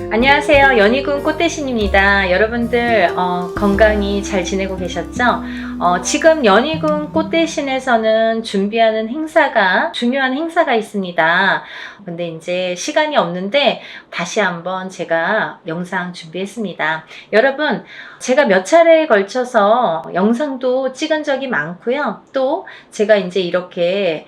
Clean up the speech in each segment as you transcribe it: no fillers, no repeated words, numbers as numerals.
안녕하세요. 연희군 꽃대신입니다. 여러분들 건강히 잘 지내고 계셨죠? 지금 연희군 꽃대신에서는 준비하는 행사가 중요한 행사가 있습니다. 근데 이제 시간이 없는데 다시 한번 제가 영상 준비했습니다. 여러분, 제가 몇 차례에 걸쳐서 영상도 찍은 적이 많고요. 또 제가 이제 이렇게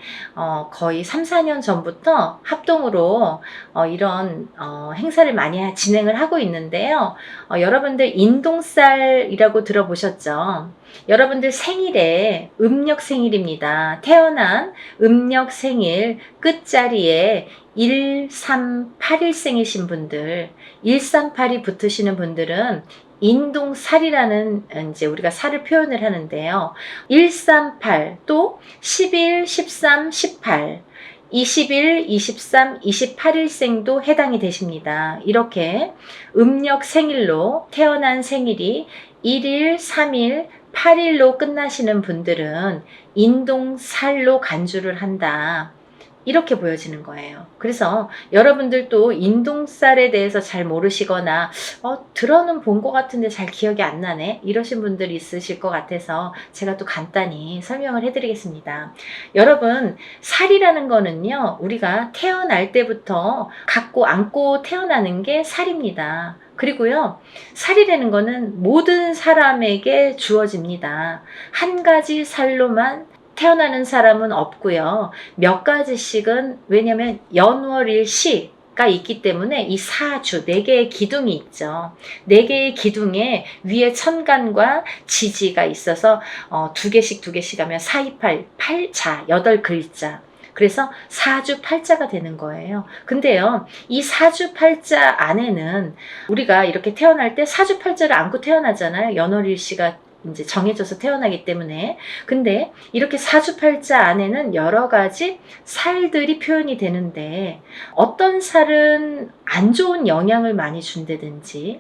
거의 3, 4년 전부터 합동으로 이런 행사를 많이 진행을 하고 있는데요. 여러분들 인동살이라고 들어보셨죠? 여러분들 생일에 음력 생일입니다. 태어난 음력 생일 끝자리에 1381생이신 분들, 138이 붙으시는 분들은 인동살이라는 이제 우리가 살을 표현을 하는데요. 138, 또 11, 13, 18, 21, 23, 28일생도 해당이 되십니다. 이렇게 음력 생일로 태어난 생일이 1일, 3일, 8일로 끝나시는 분들은 인동살로 간주를 한다. 이렇게 보여지는 거예요. 그래서 여러분들도 인동살에 대해서 잘 모르시거나 들어는 본 것 같은데 잘 기억이 안 나네 이러신 분들이 있으실 것 같아서 제가 또 간단히 설명을 해드리겠습니다. 여러분, 살이라는 거는요, 우리가 태어날 때부터 갖고 안고 태어나는 게 살입니다. 그리고요, 살이라는 거는 모든 사람에게 주어집니다. 한 가지 살로만 태어나는 사람은 없고요. 몇 가지씩은, 왜냐면 연월일시가 있기 때문에 이 사주, 4개의 기둥이 있죠. 4개의 기둥에 위에 천간과 지지가 있어서 2개씩 하면 4, 2, 8, 8자, 8글자. 그래서 사주 팔자가 되는 거예요. 근데요, 이 사주 팔자 안에는 우리가 이렇게 태어날 때 사주 팔자를 안고 태어나잖아요. 연월일시가 이제 정해져서 태어나기 때문에. 근데 이렇게 사주팔자 안에는 여러 가지 살들이 표현이 되는데, 어떤 살은 안 좋은 영향을 많이 준다든지,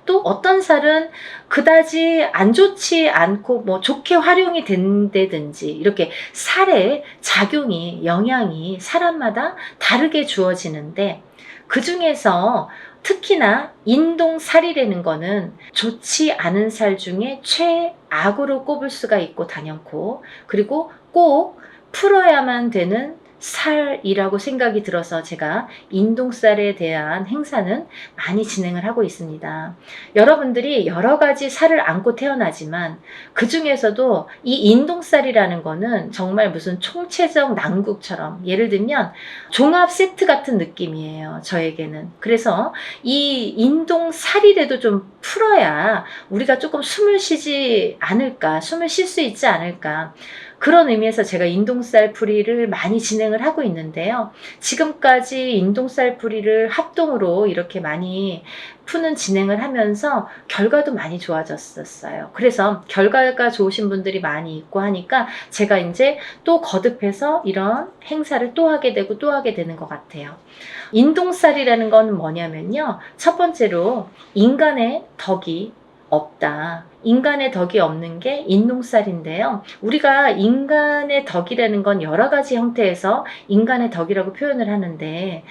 또 어떤 살은 그다지 안 좋지 않고 뭐 좋게 활용이 된다든지, 이렇게 살의 작용이, 영향이 사람마다 다르게 주어지는데, 그 중에서 특히나 인동살이라는 거는 좋지 않은 살 중에 최악으로 꼽을 수가 있고 당연코, 그리고 꼭 풀어야만 되는 살이라고 생각이 들어서 제가 인동살에 대한 행사는 많이 진행을 하고 있습니다. 여러분들이 여러 가지 살을 안고 태어나지만 그 중에서도 이 인동살이라는 거는 정말 무슨 총체적 난국처럼, 예를 들면 종합 세트 같은 느낌이에요, 저에게는. 그래서 이 인동살이라도 좀 풀어야 우리가 조금 숨을 쉬지 않을까, 숨을 쉴 수 있지 않을까, 그런 의미에서 제가 인동살 풀이를 많이 진행을 하고 있는데요. 지금까지 인동살 풀이를 합동으로 이렇게 많이 푸는 진행을 하면서 결과도 많이 좋아졌었어요. 그래서 결과가 좋으신 분들이 많이 있고 하니까 제가 이제 또 거듭해서 이런 행사를 또 하게 되고 또 하게 되는 것 같아요. 인동살이라는 건 뭐냐면요, 첫 번째로 인간의 덕이 없다. 인간의 덕이 없는 게 인동살인데요. 우리가 인간의 덕이라는 건 여러 가지 형태에서 인간의 덕이라고 표현을 하는데,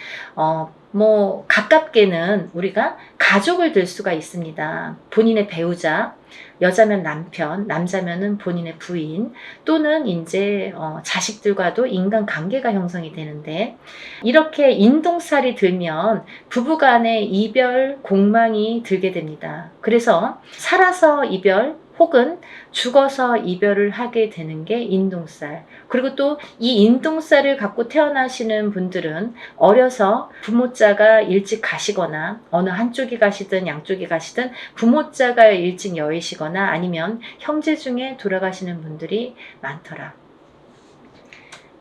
가깝게는 우리가 가족을 들 수가 있습니다. 본인의 배우자, 여자면 남편, 남자면은 본인의 부인, 또는 이제 자식들과도 인간 관계가 형성이 되는데, 이렇게 인동살이 들면 부부간의 이별 공망이 들게 됩니다. 그래서 살아서 이별 혹은 죽어서 이별을 하게 되는 게 인동살. 그리고 또 이 인동살을 갖고 태어나시는 분들은 어려서 부모자가 일찍 가시거나, 어느 한쪽이 가시든 양쪽이 가시든 부모자가 일찍 여의시거나 아니면 형제 중에 돌아가시는 분들이 많더라.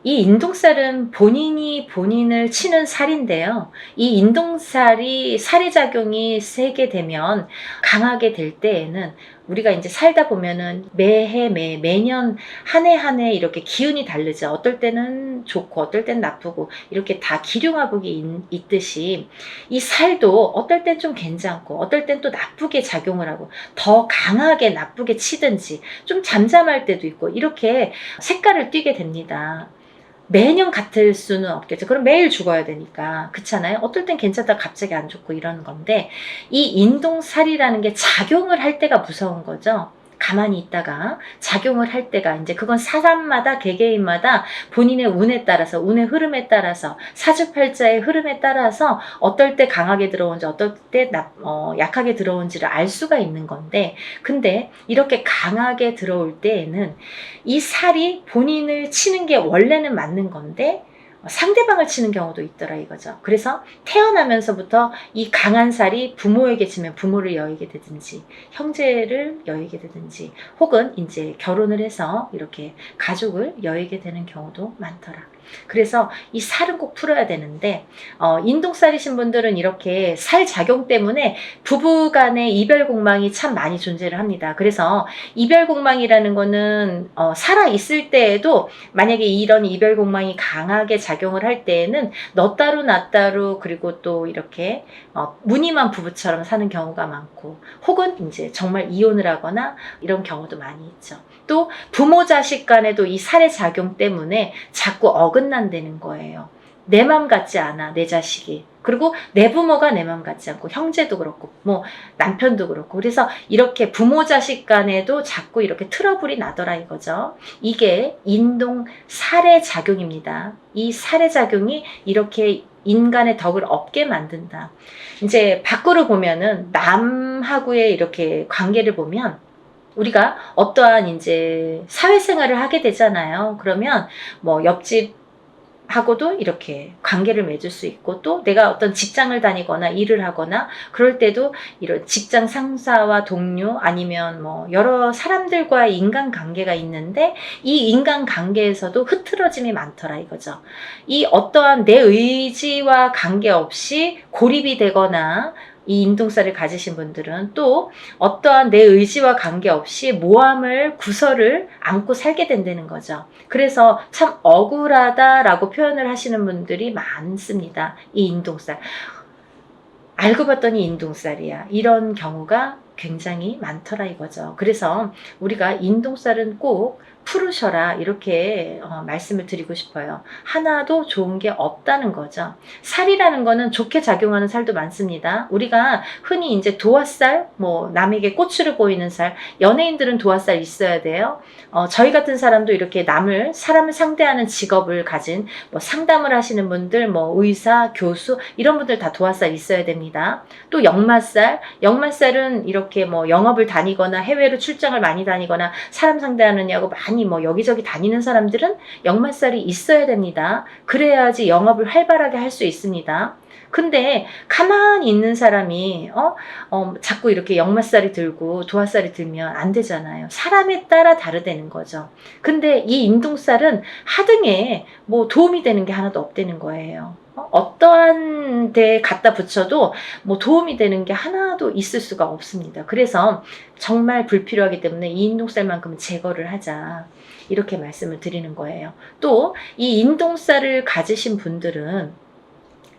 이 인동살은 본인이 본인을 치는 살인데요. 이 인동살이 살의 작용이 세게 되면, 강하게 될 때에는 우리가 이제 살다 보면은 매해 매년 한 해 한 해 이렇게 기운이 다르죠. 어떨 때는 좋고 어떨 때는 나쁘고, 이렇게 다 기륭화복이 있듯이 이 살도 어떨 땐 좀 괜찮고 어떨 땐 또 나쁘게 작용을 하고, 더 강하게 나쁘게 치든지 좀 잠잠할 때도 있고, 이렇게 색깔을 띠게 됩니다. 매년 같을 수는 없겠죠. 그럼 매일 죽어야 되니까. 그렇잖아요. 어떨 땐 괜찮다 갑자기 안 좋고 이러는 건데, 이 인동살이라는 게 작용을 할 때가 무서운 거죠. 가만히 있다가 작용을 할 때가, 이제 그건 사람마다 개개인마다 본인의 운에 따라서, 운의 흐름에 따라서, 사주팔자의 흐름에 따라서 어떨 때 강하게 들어온지 어떨 때 약하게 들어온지를 알 수가 있는 건데, 근데 이렇게 강하게 들어올 때에는 이 살이 본인을 치는 게 원래는 맞는 건데 상대방을 치는 경우도 있더라 이거죠. 그래서 태어나면서부터 이 강한 살이 부모에게 치면 부모를 여의게 되든지, 형제를 여의게 되든지, 혹은 이제 결혼을 해서 이렇게 가족을 여의게 되는 경우도 많더라. 그래서 이 살은 꼭 풀어야 되는데, 인동살이신 분들은 이렇게 살 작용 때문에 부부 간의 이별 공망이 참 많이 존재를 합니다. 그래서 이별 공망이라는 거는 살아 있을 때에도 만약에 이런 이별 공망이 강하게 작용을 할 때에는 너 따로 나 따로, 그리고 또 이렇게 무늬만 부부처럼 사는 경우가 많고, 혹은 이제 정말 이혼을 하거나 이런 경우도 많이 있죠. 또 부모 자식 간에도 이 살의 작용 때문에 자꾸 어긋난다는 거예요. 내 맘 같지 않아, 내 자식이. 그리고 내 부모가 내 맘 같지 않고, 형제도 그렇고 뭐 남편도 그렇고. 그래서 이렇게 부모 자식 간에도 자꾸 이렇게 트러블이 나더라 이거죠. 이게 인동 살의 작용입니다. 이 살의 작용이 이렇게 인간의 덕을 없게 만든다. 이제 밖으로 보면은 남하고의 이렇게 관계를 보면, 우리가 어떠한 이제 사회생활을 하게 되잖아요. 그러면 뭐 옆집하고도 이렇게 관계를 맺을 수 있고, 또 내가 어떤 직장을 다니거나 일을 하거나 그럴 때도 이런 직장 상사와 동료, 아니면 뭐 여러 사람들과의 인간관계가 있는데, 이 인간관계에서도 흐트러짐이 많더라 이거죠. 이 어떠한 내 의지와 관계없이 고립이 되거나, 이 인동살을 가지신 분들은 또 어떠한 내 의지와 관계없이 모함을, 구설을 안고 살게 된다는 거죠. 그래서 참 억울하다라고 표현을 하시는 분들이 많습니다. 이 인동살. 알고 봤더니 인동살이야. 이런 경우가 굉장히 많더라 이거죠. 그래서 우리가 인동살은 꼭 풀으셔라 이렇게 말씀을 드리고 싶어요. 하나도 좋은 게 없다는 거죠. 살이라는 거는 좋게 작용하는 살도 많습니다. 우리가 흔히 이제 도화살, 뭐 남에게 꼬추를 보이는 살, 연예인들은 도화살 있어야 돼요. 저희 같은 사람도 이렇게 사람을 상대하는 직업을 가진 뭐 상담을 하시는 분들, 뭐 의사, 교수 이런 분들 다 도화살 있어야 됩니다. 또 역마살은 이렇게 뭐 영업을 다니거나 해외로 출장을 많이 다니거나 사람 상대하느냐고 많이 뭐 여기저기 다니는 사람들은 역마살이 있어야 됩니다. 그래야지 영업을 활발하게 할 수 있습니다. 근데 가만히 있는 사람이 자꾸 이렇게 역마살이 들고 도화살이 들면 안 되잖아요. 사람에 따라 다르다는 거죠. 근데 이 인동살은 하등에 뭐 도움이 되는 게 하나도 없다는 거예요. 어떠한 데에 갖다 붙여도 뭐 도움이 되는 게 하나도 있을 수가 없습니다. 그래서 정말 불필요하기 때문에 이 인동살만큼은 제거를 하자 이렇게 말씀을 드리는 거예요. 또 이 인동살을 가지신 분들은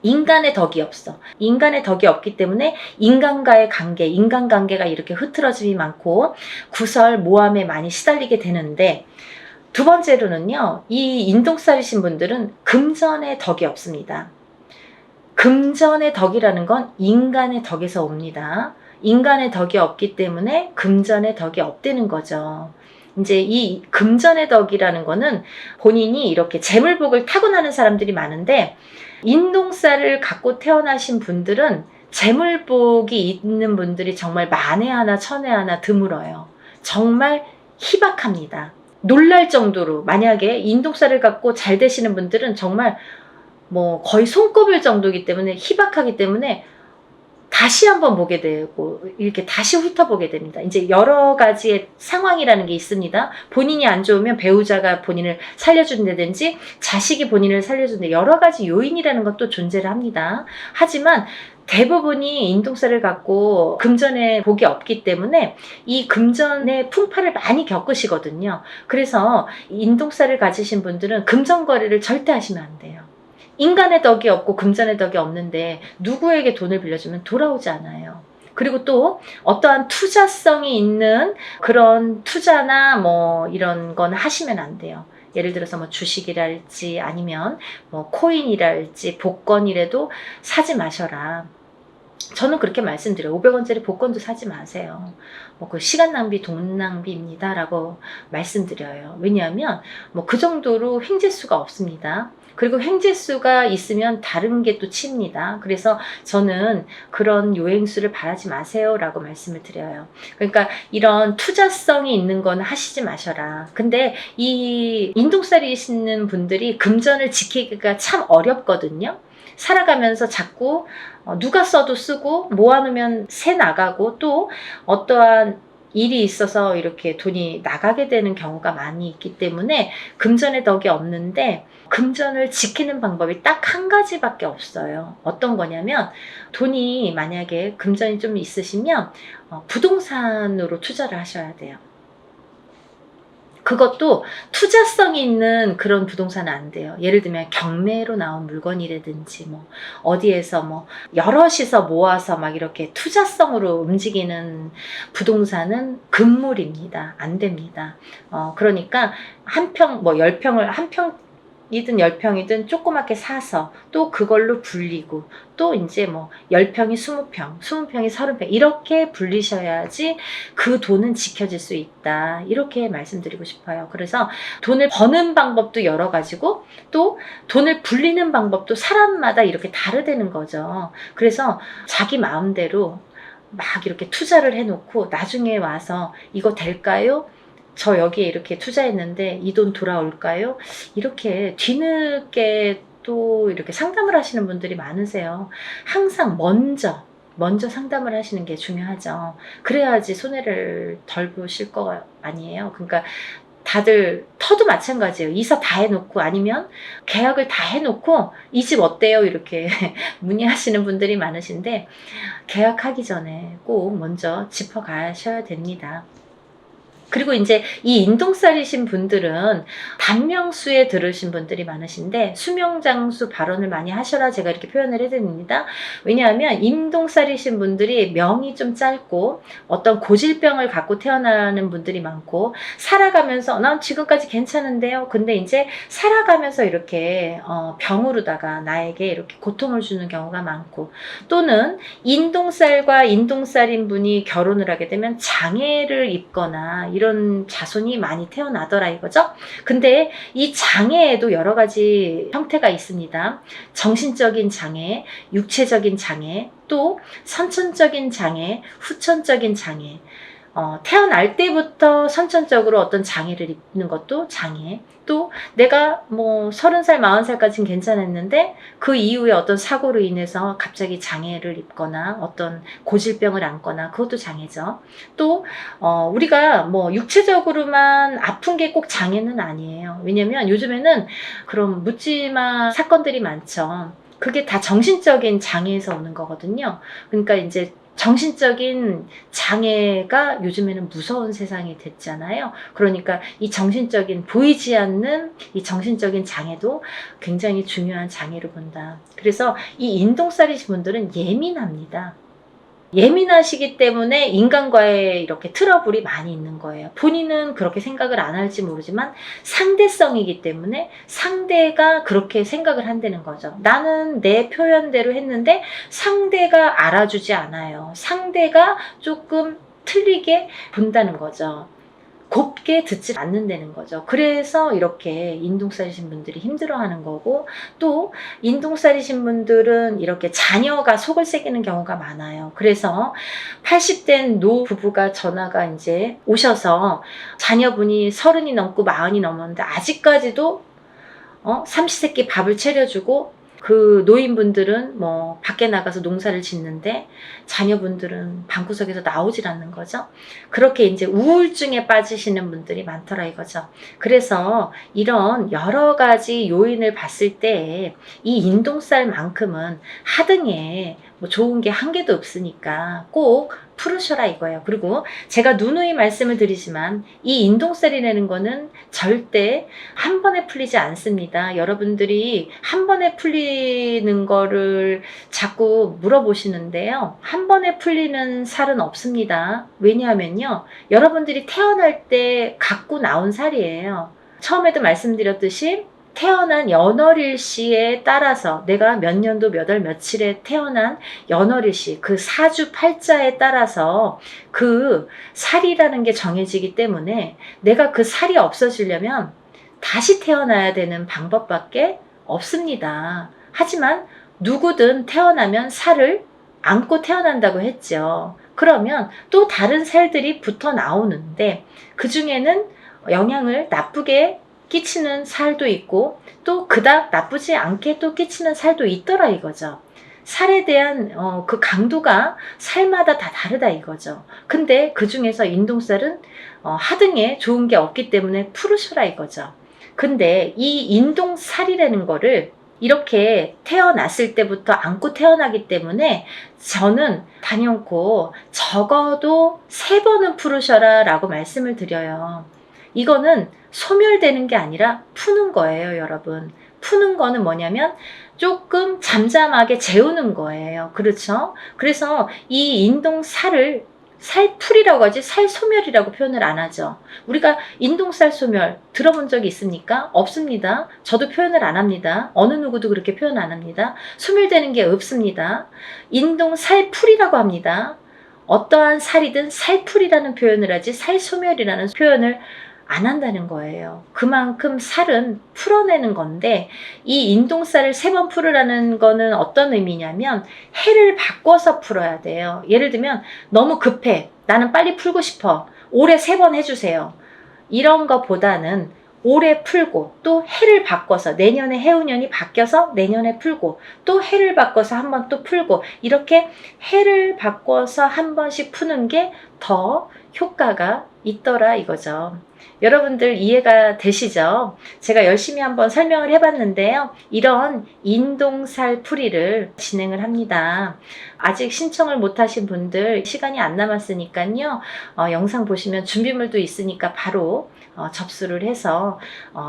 인간의 덕이 없어. 인간의 덕이 없기 때문에 인간과의 관계, 인간관계가 이렇게 흐트러짐이 많고 구설, 모함에 많이 시달리게 되는데, 두 번째로는요, 이 인동살이신 분들은 금전의 덕이 없습니다. 금전의 덕이라는 건 인간의 덕에서 옵니다. 인간의 덕이 없기 때문에 금전의 덕이 없다는 거죠. 이제 이 금전의 덕이라는 거는 본인이 이렇게 재물복을 타고나는 사람들이 많은데, 인동살을 갖고 태어나신 분들은 재물복이 있는 분들이 정말 만에 하나 천에 하나 드물어요. 정말 희박합니다. 놀랄 정도로, 만약에 인동살을 갖고 잘 되시는 분들은 정말 뭐 거의 손꼽을 정도이기 때문에, 희박하기 때문에 다시 한번 보게 되고 이렇게 다시 훑어보게 됩니다. 이제 여러 가지의 상황이라는 게 있습니다. 본인이 안 좋으면 배우자가 본인을 살려준다든지 자식이 본인을 살려준다, 여러 가지 요인이라는 것도 존재를 합니다. 하지만 대부분이 인동살을 갖고 금전의 복이 없기 때문에 이 금전의 풍파를 많이 겪으시거든요. 그래서 인동살을 가지신 분들은 금전 거래를 절대 하시면 안 돼요. 인간의 덕이 없고 금전의 덕이 없는데 누구에게 돈을 빌려주면 돌아오지 않아요. 그리고 또 어떠한 투자성이 있는 그런 투자나 뭐 이런 건 하시면 안 돼요. 예를 들어서 뭐 주식이랄지 아니면 뭐 코인이랄지 복권이라도 사지 마셔라. 저는 그렇게 말씀드려요. 500원짜리 복권도 사지 마세요. 뭐 그 시간 낭비, 돈 낭비입니다. 라고 말씀드려요. 왜냐하면 뭐 그 정도로 횡재수가 없습니다. 그리고 횡재수가 있으면 다른 게 또 칩니다. 그래서 저는 그런 요행수를 바라지 마세요. 라고 말씀을 드려요. 그러니까 이런 투자성이 있는 건 하시지 마셔라. 근데 이 인동살이시는 분들이 금전을 지키기가 참 어렵거든요. 살아가면서 자꾸 누가 써도 쓰고 모아놓으면 새 나가고 또 어떠한 일이 있어서 이렇게 돈이 나가게 되는 경우가 많이 있기 때문에 금전의 덕이 없는데 금전을 지키는 방법이 딱 한 가지밖에 없어요. 어떤 거냐면 돈이 만약에 금전이 좀 있으시면 부동산으로 투자를 하셔야 돼요. 그것도 투자성이 있는 그런 부동산은 안 돼요. 예를 들면 경매로 나온 물건이라든지 뭐 어디에서 뭐 여럿이서 모아서 막 이렇게 투자성으로 움직이는 부동산은 금물입니다. 안 됩니다. 그러니까 한 평, 뭐 10평을 한 평이든 10평이든 조그맣게 사서 또 그걸로 불리고 또 이제 뭐 10평이 20평, 20평이 30평 이렇게 불리셔야지 그 돈은 지켜질 수 있다. 이렇게 말씀드리고 싶어요. 그래서 돈을 버는 방법도 여러 가지고 또 돈을 불리는 방법도 사람마다 이렇게 다르다는 거죠. 그래서 자기 마음대로 막 이렇게 투자를 해놓고 나중에 와서 이거 될까요? 저 여기에 이렇게 투자했는데 이 돈 돌아올까요? 이렇게 뒤늦게 또 이렇게 상담을 하시는 분들이 많으세요. 항상 먼저 상담을 하시는 게 중요하죠. 그래야지 손해를 덜 보실 거 아니에요. 그러니까 다들 터도 마찬가지예요. 이사 다 해놓고 아니면 계약을 다 해놓고 이 집 어때요? 이렇게 문의하시는 분들이 많으신데 계약하기 전에 꼭 먼저 짚어가셔야 됩니다. 그리고 이제 이 인동살이신 분들은 단명수에 들으신 분들이 많으신데 수명장수 발언을 많이 하셔라 제가 이렇게 표현을 해드립니다. 왜냐하면 인동살이신 분들이 명이 좀 짧고 어떤 고질병을 갖고 태어나는 분들이 많고 살아가면서 난 지금까지 괜찮은데요. 근데 이제 살아가면서 이렇게 병으로다가 나에게 이렇게 고통을 주는 경우가 많고 또는 인동살과 인동살인 분이 결혼을 하게 되면 장애를 입거나 이런 자손이 많이 태어나더라 이거죠. 근데 이 장애에도 여러 가지 형태가 있습니다. 정신적인 장애, 육체적인 장애, 또 선천적인 장애, 후천적인 장애. 태어날 때부터 선천적으로 어떤 장애를 입는 것도 장애. 또 내가 뭐 30살, 40살까지는 괜찮았는데 그 이후에 어떤 사고로 인해서 갑자기 장애를 입거나 어떤 고질병을 안거나 그것도 장애죠. 또 우리가 뭐 육체적으로만 아픈 게 꼭 장애는 아니에요. 왜냐면 요즘에는 그런 묻지마 사건들이 많죠. 그게 다 정신적인 장애에서 오는 거거든요. 그러니까 이제 정신적인 장애가 요즘에는 무서운 세상이 됐잖아요. 그러니까 이 정신적인 보이지 않는 이 정신적인 장애도 굉장히 중요한 장애로 본다. 그래서 이 인동살이신 분들은 예민합니다. 예민하시기 때문에 인간과의 이렇게 트러블이 많이 있는 거예요. 본인은 그렇게 생각을 안 할지 모르지만 상대성이기 때문에 상대가 그렇게 생각을 한다는 거죠. 나는 내 표현대로 했는데 상대가 알아주지 않아요. 상대가 조금 틀리게 본다는 거죠. 곱게 듣지 않는다는 거죠. 그래서 이렇게 인동살이신 분들이 힘들어하는 거고 또 인동살이신 분들은 이렇게 자녀가 속을 새기는 경우가 많아요. 그래서 80된 노 부부가 전화가 이제 오셔서 자녀분이 30이 넘고 40이 넘었는데 아직까지도 삼시세끼 밥을 차려주고 그 노인분들은 뭐 밖에 나가서 농사를 짓는데 자녀분들은 방구석에서 나오질 않는 거죠. 그렇게 이제 우울증에 빠지시는 분들이 많더라 이거죠. 그래서 이런 여러 가지 요인을 봤을 때 이 인동살만큼은 하등에 뭐 좋은 게 한 개도 없으니까 꼭 풀으셔라 이거예요. 그리고 제가 누누이 말씀을 드리지만 이 인동살이라는 거는 절대 한 번에 풀리지 않습니다. 여러분들이 한 번에 풀리는 거를 자꾸 물어보시는데요. 한 번에 풀리는 살은 없습니다. 왜냐하면요. 여러분들이 태어날 때 갖고 나온 살이에요. 처음에도 말씀드렸듯이 태어난 연월일시에 따라서 내가 몇 년도 몇 월 며칠에 태어난 연월일시 그 사주 팔자에 따라서 그 살이라는 게 정해지기 때문에 내가 그 살이 없어지려면 다시 태어나야 되는 방법밖에 없습니다. 하지만 누구든 태어나면 살을 안고 태어난다고 했죠. 그러면 또 다른 살들이 붙어 나오는데 그 중에는 영향을 나쁘게 끼치는 살도 있고 또 그닥 나쁘지 않게 또 끼치는 살도 있더라 이거죠. 살에 대한 그 강도가 살마다 다 다르다 이거죠. 근데 그 중에서 인동살은 하등에 좋은 게 없기 때문에 푸르셔라 이거죠. 근데 이 인동살이라는 거를 이렇게 태어났을 때부터 안고 태어나기 때문에 저는 단연코 적어도 3번은 푸르셔라 라고 말씀을 드려요. 이거는 소멸되는 게 아니라 푸는 거예요, 여러분. 푸는 거는 뭐냐면 조금 잠잠하게 재우는 거예요. 그렇죠? 그래서 이 인동살을 살풀이라고 하지 살소멸이라고 표현을 안 하죠. 우리가 인동살 소멸 들어본 적이 있습니까? 없습니다. 저도 표현을 안 합니다. 어느 누구도 그렇게 표현 안 합니다. 소멸되는 게 없습니다. 인동살풀이라고 합니다. 어떠한 살이든 살풀이라는 표현을 하지 살소멸이라는 표현을 안 한다는 거예요. 그만큼 살은 풀어내는 건데 이 인동살을 3번 풀으라는 거는 어떤 의미냐면 해를 바꿔서 풀어야 돼요. 예를 들면 너무 급해. 나는 빨리 풀고 싶어. 올해 3번 해주세요. 이런 것보다는 올해 풀고 또 해를 바꿔서 내년에 해운년이 바뀌어서 내년에 풀고 또 해를 바꿔서 한 번 또 풀고 이렇게 해를 바꿔서 한 번씩 푸는 게 더 효과가 있더라 이거죠. 여러분들 이해가 되시죠? 제가 열심히 한번 설명을 해봤는데요. 이런 인동살 풀이를 진행을 합니다. 아직 신청을 못하신 분들 시간이 안 남았으니까요. 영상 보시면 준비물도 있으니까 바로 접수를 해서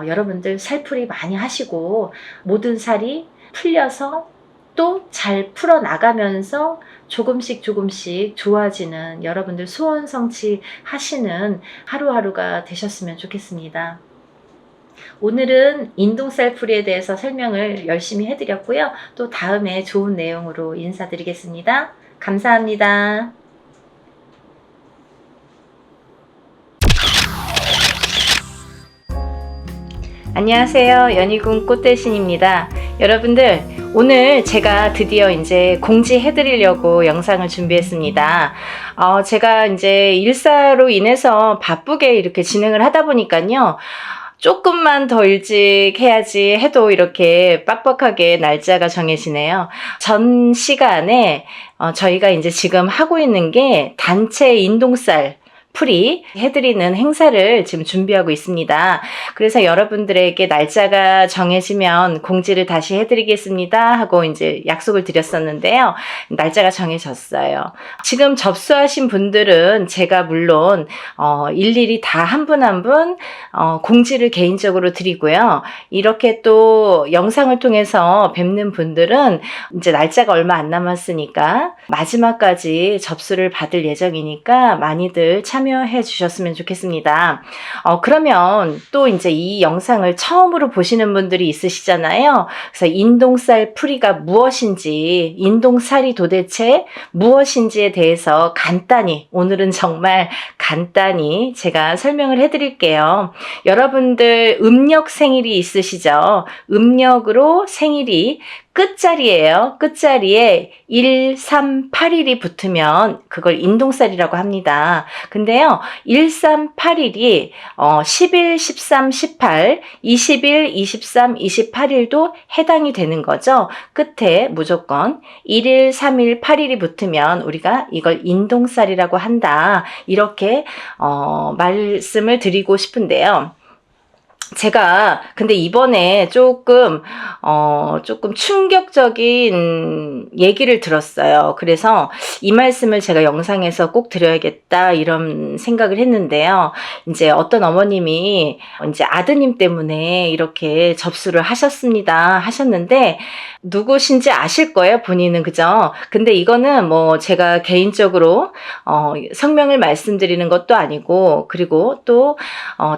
여러분들 살풀이 많이 하시고 모든 살이 풀려서 또 잘 풀어나가면서 조금씩 좋아지는 여러분들 소원 성취하시는 하루하루가 되셨으면 좋겠습니다. 오늘은 인동살 풀이에 대해서 설명을 열심히 해드렸고요. 또 다음에 좋은 내용으로 인사드리겠습니다. 감사합니다. 안녕하세요. 연희군 꽃대신입니다. 여러분들 오늘 제가 드디어 이제 공지해드리려고 영상을 준비했습니다. 제가 이제 일사로 인해서 바쁘게 이렇게 진행을 하다 보니까요. 조금만 더 일찍 해야지 해도 이렇게 빡빡하게 날짜가 정해지네요. 전 시간에 저희가 이제 지금 하고 있는 게 단체 인동살 풀이 해드리는 행사를 지금 준비하고 있습니다. 그래서 여러분들에게 날짜가 정해지면 공지를 다시 해드리겠습니다 하고 이제 약속을 드렸었는데요. 날짜가 정해졌어요. 지금 접수하신 분들은 제가 물론 일일이 다 한 분 한 분 공지를 개인적으로 드리고요. 이렇게 또 영상을 통해서 뵙는 분들은 이제 날짜가 얼마 안 남았으니까 마지막까지 접수를 받을 예정이니까 많이들 참여해 주셨으면 좋겠습니다. 그러면 또 이제 이 영상을 처음으로 보시는 분들이 있으시잖아요. 그래서 인동살 풀이가 무엇인지, 인동살이 도대체 무엇인지에 대해서 간단히, 오늘은 정말 간단히 제가 설명을 해드릴게요. 여러분들 음력 생일이 있으시죠? 음력으로 생일이 끝자리예요. 끝자리에 1, 3, 8일이 붙으면 그걸 인동살이라고 합니다. 근데요, 1, 3, 8일이 10일, 13, 18, 20일, 23, 28일도 해당이 되는 거죠. 끝에 무조건 1일, 3일, 8일이 붙으면 우리가 이걸 인동살이라고 한다. 이렇게 말씀을 드리고 싶은데요. 제가 근데 이번에 조금 충격적인 얘기를 들었어요. 그래서 이 말씀을 제가 영상에서 꼭 드려야겠다 이런 생각을 했는데요. 이제 어떤 어머님이 이제 아드님 때문에 이렇게 접수를 하셨는데 누구신지 아실 거예요, 본인은. 그죠? 근데 이거는 뭐 제가 개인적으로 성명을 말씀드리는 것도 아니고, 그리고 또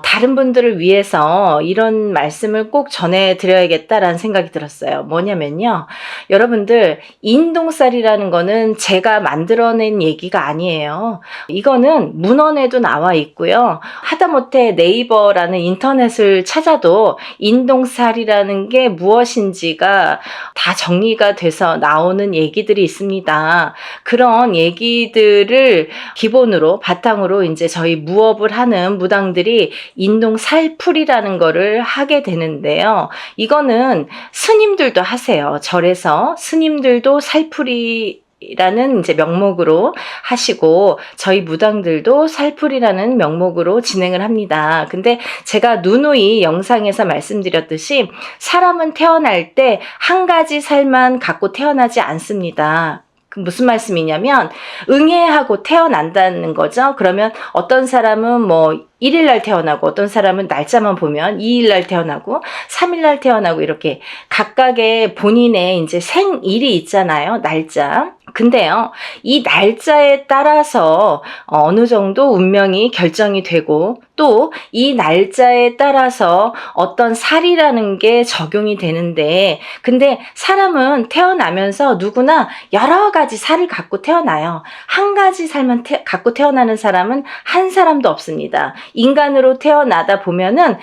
다른 분들을 위해서 통해서 이런 말씀을 꼭 전해드려야겠다라는 생각이 들었어요. 뭐냐면요. 여러분들, 인동살이라는 거는 제가 만들어낸 얘기가 아니에요. 이거는 문헌에도 나와 있고요. 하다못해 네이버라는 인터넷을 찾아도 인동살이라는 게 무엇인지가 다 정리가 돼서 나오는 얘기들이 있습니다. 그런 얘기들을 기본으로 바탕으로 이제 저희 무업을 하는 무당들이 인동살풀이라는 거를 하게 되는데요. 이거는 스님들도 하세요. 절에서 스님들도 살풀이 라는 이제 명목으로 하시고 저희 무당들도 살풀이라는 명목으로 진행을 합니다. 근데 제가 누누이 영상에서 말씀드렸듯이 사람은 태어날 때 한 가지 살만 갖고 태어나지 않습니다. 그 무슨 말씀이냐면 응애하고 태어난다는 거죠. 그러면 어떤 사람은 뭐 1일날 태어나고 어떤 사람은 날짜만 보면 2일날 태어나고 3일날 태어나고 이렇게 각각의 본인의 이제 생일이 있잖아요. 날짜. 근데요, 이 날짜에 따라서 어느 정도 운명이 결정이 되고 또 이 날짜에 따라서 어떤 살이라는 게 적용이 되는데 근데 사람은 태어나면서 누구나 여러 가지 살을 갖고 태어나요. 한 가지 살만 갖고 태어나는 사람은 한 사람도 없습니다. 인간으로 태어나다 보면은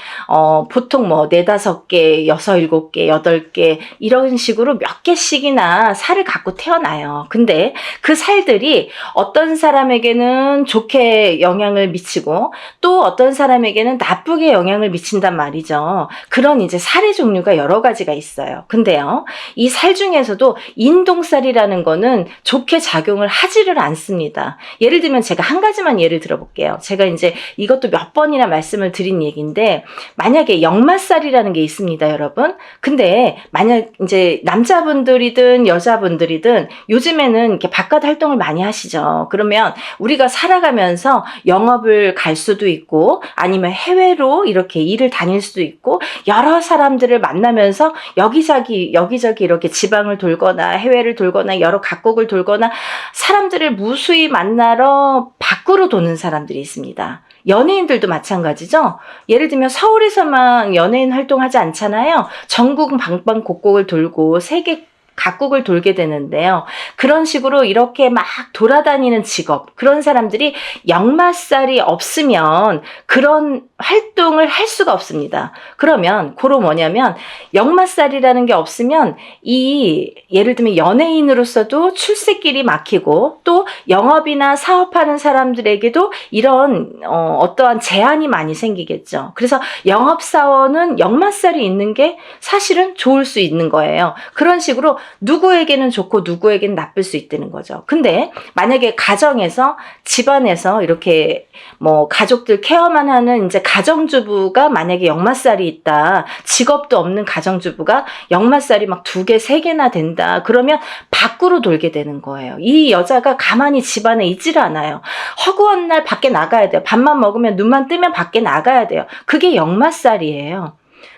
보통 뭐 4-5개, 6-7개, 8개 이런 식으로 몇 개씩이나 살을 갖고 태어나요. 근데 그 살들이 어떤 사람에게는 좋게 영향을 미치고 또 어떤 사람에게는 나쁘게 영향을 미친단 말이죠. 그런 이제 살의 종류가 여러 가지가 있어요. 근데요, 이 살 중에서도 인동살이라는 거는 좋게 작용을 하지를 않습니다. 예를 들면 제가 한 가지만 예를 들어볼게요. 제가 이제 이것도 몇 번이나 말씀을 드린 얘기인데 만약에 역마살이라는 게 있습니다, 여러분. 근데 만약 이제 남자분들이든 여자분들이든 요즘에는 이렇게 바깥 활동을 많이 하시죠. 그러면 우리가 살아가면서 영업을 갈 수도 있고 아니면 해외로 이렇게 일을 다닐 수도 있고 여러 사람들을 만나면서 여기저기 이렇게 지방을 돌거나 해외를 돌거나 여러 각국을 돌거나 사람들을 무수히 만나러 밖으로 도는 사람들이 있습니다. 연예인들도 마찬가지죠. 예를 들면 서울에서만 연예인 활동하지 않잖아요. 전국 방방곡곡을 돌고 세계 각국을 돌게 되는데요. 그런 식으로 이렇게 막 돌아다니는 직업, 그런 사람들이 역마살이 없으면 그런 활동을 할 수가 없습니다. 그러면 그로 뭐냐면 역마살이라는 게 없으면 예를 들면 연예인으로서도 출세길이 막히고 또 영업이나 사업하는 사람들에게도 이런 어떠한 제한이 많이 생기겠죠. 그래서 영업사원은 역마살이 있는 게 사실은 좋을 수 있는 거예요. 그런 식으로 누구에게는 좋고 누구에게는 나쁠 수 있다는 거죠. 근데 만약에 가정에서 집안에서 이렇게 뭐 가족들 케어만 하는 이제 가정주부가 만약에 역마살이 있다. 직업도 없는 가정주부가 역마살이 막 2개, 3개나 된다. 그러면 밖으로 돌게 되는 거예요. 이 여자가 가만히 집안에 있질 않아요. 허구한 날 밖에 나가야 돼요. 밥만 먹으면 눈만 뜨면 밖에 나가야 돼요. 그게 역마살이에요.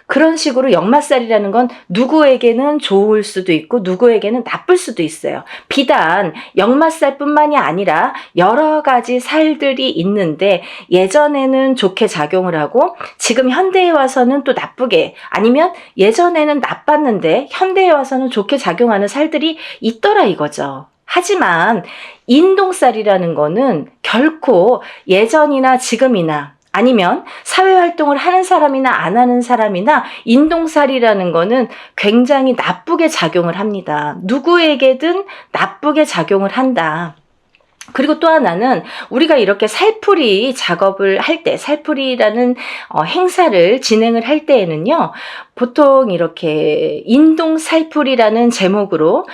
그런 식으로 역마살이라는 건 누구에게는 좋을 수도 있고 누구에게는 나쁠 수도 있어요. 비단 역마살뿐만이 아니라 여러 가지 살들이 있는데 예전에는 좋게 작용을 하고 지금 현대에 와서는 또 나쁘게 아니면 예전에는 나빴는데 현대에 와서는 좋게 작용하는 살들이 있더라 이거죠. 하지만 인동살이라는 거는 결코 예전이나 지금이나 아니면 사회활동을 하는 사람이나 안 하는 사람이나 인동살이라는 거는 굉장히 나쁘게 작용을 합니다. 누구에게든 나쁘게 작용을 한다. 그리고 또 하나는 우리가 이렇게 살풀이 작업을 할 때, 살풀이라는 행사를 진행을 할 때에는요, 보통 이렇게 인동살풀이라는 제목으로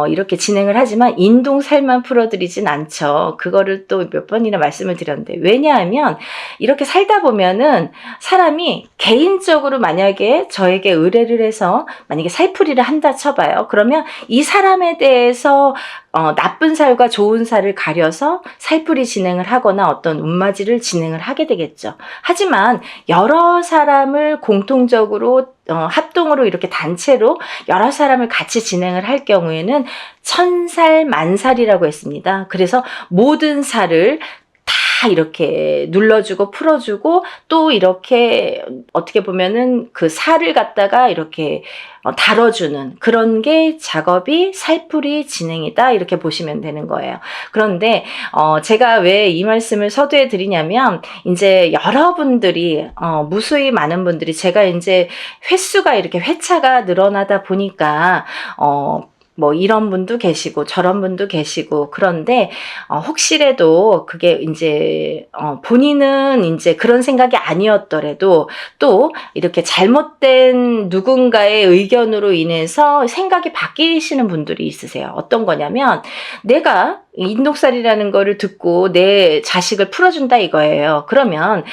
이렇게 진행을 하지만 인동살만 풀어드리진 않죠. 그거를 또 몇 번이나 말씀을 드렸는데 왜냐하면 이렇게 살다 보면은 사람이 개인적으로 만약에 저에게 의뢰를 해서 만약에 살풀이를 한다 쳐봐요. 그러면 이 사람에 대해서 나쁜 살과 좋은 살을 가려서 살풀이 진행을 하거나 어떤 운맞이를 진행을 하게 되겠죠. 하지만 여러 사람을 공통적으로 합동으로 이렇게 단체로 여러 사람을 같이 진행을 할 경우에는 천살 만살이라고 했습니다. 그래서 모든 살을 다 다 이렇게 눌러주고 풀어주고 또 이렇게 어떻게 보면은 그 살을 갖다가 이렇게 다뤄주는 그런 게 작업이 살풀이 진행이다 이렇게 보시면 되는 거예요. 그런데 제가 왜 이 말씀을 서두에 드리냐면 이제 여러분들이 무수히 많은 분들이 제가 이제 횟수가 이렇게 회차가 늘어나다 보니까 뭐 이런 분도 계시고 저런 분도 계시고 그런데 혹시라도 그게 이제 본인은 이제 그런 생각이 아니었더라도 또 이렇게 잘못된 누군가의 의견으로 인해서 생각이 바뀌시는 분들이 있으세요. 어떤 거냐면 내가 인동살이라는 거를 듣고 내 자식을 풀어준다 이거예요. 그러면